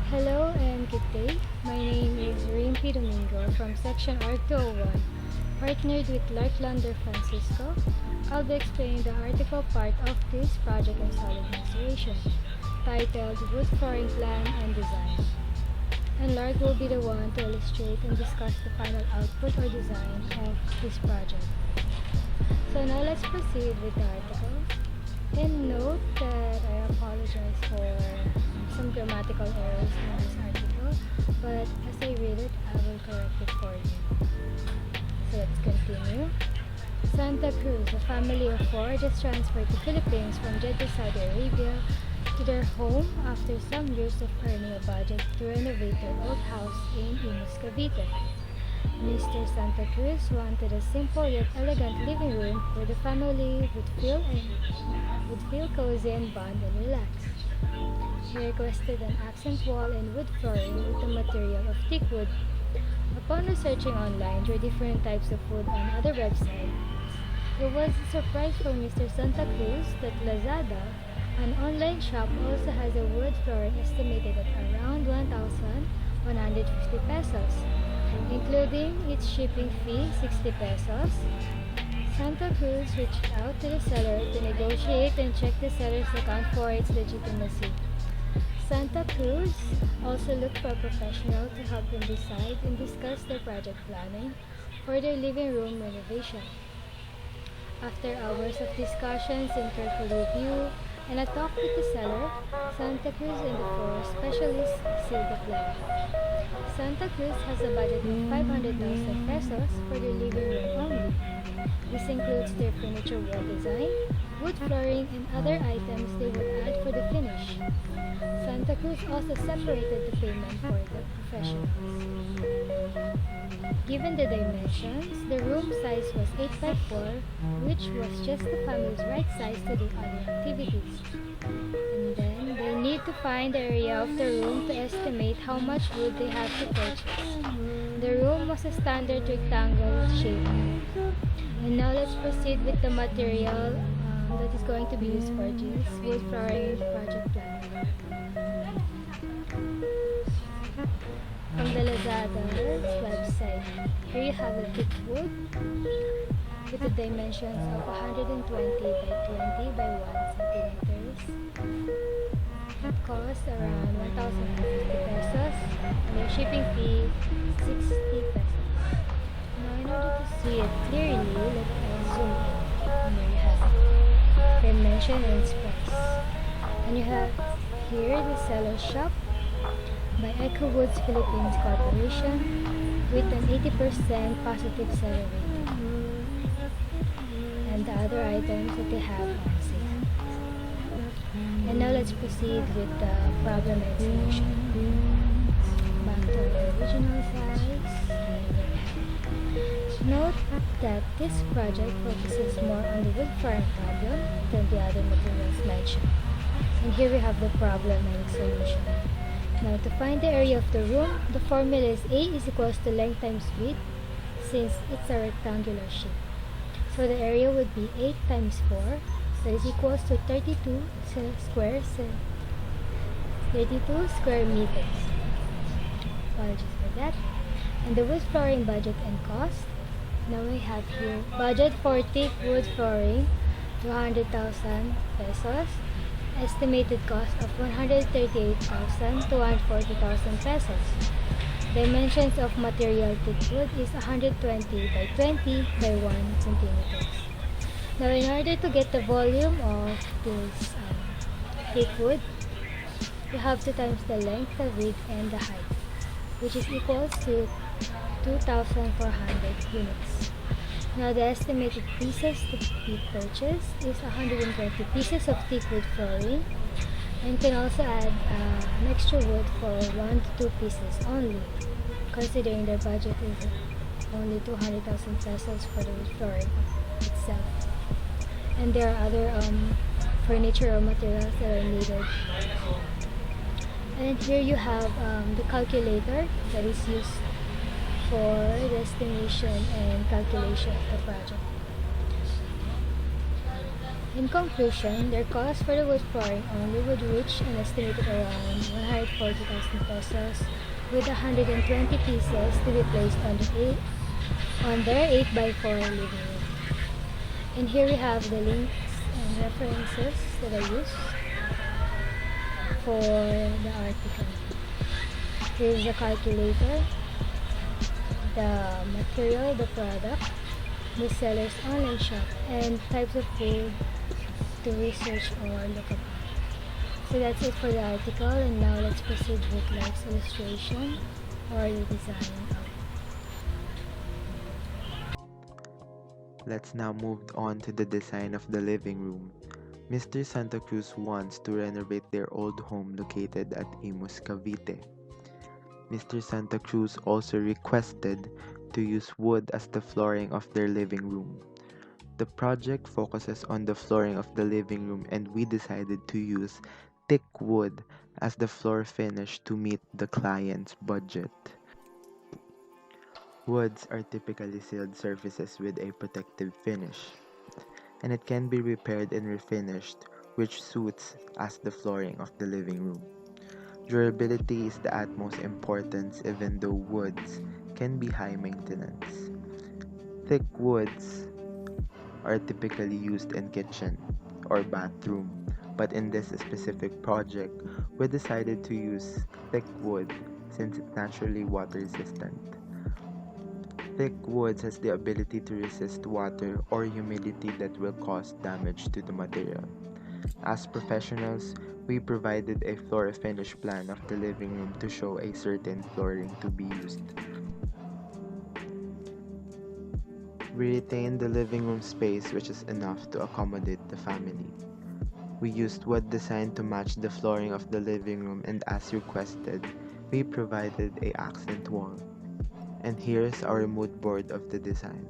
Hello and good day. My name is Reem from section ARC-201, partnered with Lark Francisco. I'll be explaining the article part of this project on solid mensuration, titled Wood Flooring Plan and Design. And Lark will be the one to illustrate and discuss the final output or design of this project. So now let's proceed with the article. And note that I apologize for some grammatical errors in this article, but as I read it, I will correct it for you. So let's continue. Santa Cruz, a family of four, just transferred to Philippines from Jeddah, Saudi Arabia to their home after some years of earning a budget to renovate their old house in Imus, Cavite. Mr. Santa Cruz wanted a simple yet elegant living room where the family would feel cozy and bond and relax. He requested an accent wall and wood flooring with the material of teak wood. Upon researching online through different types of wood on other websites, it was a surprise for Mr. Santa Cruz that Lazada, an online shop, also has a wood flooring estimated at around 1,150 pesos, including its shipping fee 60 pesos. Santa Cruz reached out to the seller to negotiate and check the seller's account for its legitimacy. Santa Cruz also looked for a professional to help them decide and discuss their project planning for their living room renovation. After hours of discussions and careful review and a talk with the seller, Santa Cruz and the four specialists sealed the plan. Santa Cruz has a budget of 500,000 pesos for their living room only. This includes their furniture wall design, wood flooring, and other items they would add for the finish. Santa Cruz also separated the payment for the professionals. Given the dimensions, the room size was 8 by 4, which was just the family's right size to do other activities. And then they need to find the area of the room to estimate how much wood they have to purchase. The room was a standard rectangle shape. And now let's proceed with the material that is going to be used for this wood flooring project plan. From the Lazada's website, here you have a thick wood with the dimensions of 120 by 20 by 1 centimeters. It costs around 1,050 pesos and the shipping fee 60 pesos. Now in order to see it clearly, let us zoom in. And there you have it. Dimension and specs. And you have here the seller's shop by Eco Woods Philippines Corporation with an 80% positive seller rating. And the other items that they have on sale. And now let's proceed with the problem and solution. Back to the original size. Note that this project focuses more on the wood flooring problem than the other materials mentioned. And here we have the problem and solution. Now to find the area of the room, the formula is A is equals to length times width since it's a rectangular shape. So the area would be 8 times 4, that is equals to 32 square meters. Apologies for that. And the wood flooring budget and cost. Now we have here budget for thick wood flooring 200,000 pesos. Estimated cost of 138,000 to 140,000 pesos. Dimensions of material thick wood is 120 by 20 by 1 centimeters. Now in order to get the volume of this thick wood, you have to times the length, the width, and the height, which is equal to 2,400 units. Now the estimated pieces to be purchased is 120 pieces of thick wood flooring, and you can also add an extra wood for 1 to 2 pieces only, considering their budget is only 200,000 pesos for the wood flooring itself. And there are other furniture or materials that are needed. And here you have the calculator that is used for the estimation and calculation of the project. In conclusion, their cost for the wood flooring only would reach an estimated around 140,000 pesos, with 120 pieces to be placed on their 8 by 4 living room. And here we have the links and references that I used for the article. Here's the calculator, the material, the product, the seller's online shop, and types of food to research or look up. So that's it for the article, and now let's proceed with Lark's illustration or the design of. Let's now move on to the design of the living room. Mr. Santa Cruz wants to renovate their old home located at Imus, Cavite. Mr. Santa Cruz also requested to use wood as the flooring of their living room. The project focuses on the flooring of the living room, and we decided to use thick wood as the floor finish to meet the client's budget. Woods are typically sealed surfaces with a protective finish, and it can be repaired and refinished, which suits as the flooring of the living room. Durability is the utmost importance, even though woods can be high maintenance. Thick woods are typically used in kitchen or bathroom, but in this specific project, we decided to use thick wood since it's naturally water resistant. Thick woods has the ability to resist water or humidity that will cause damage to the material. As professionals, we provided a floor finish plan of the living room to show a certain flooring to be used. We retained the living room space, which is enough to accommodate the family. We used wood design to match the flooring of the living room, and as requested, we provided a accent wall. And here's our mood board of the design.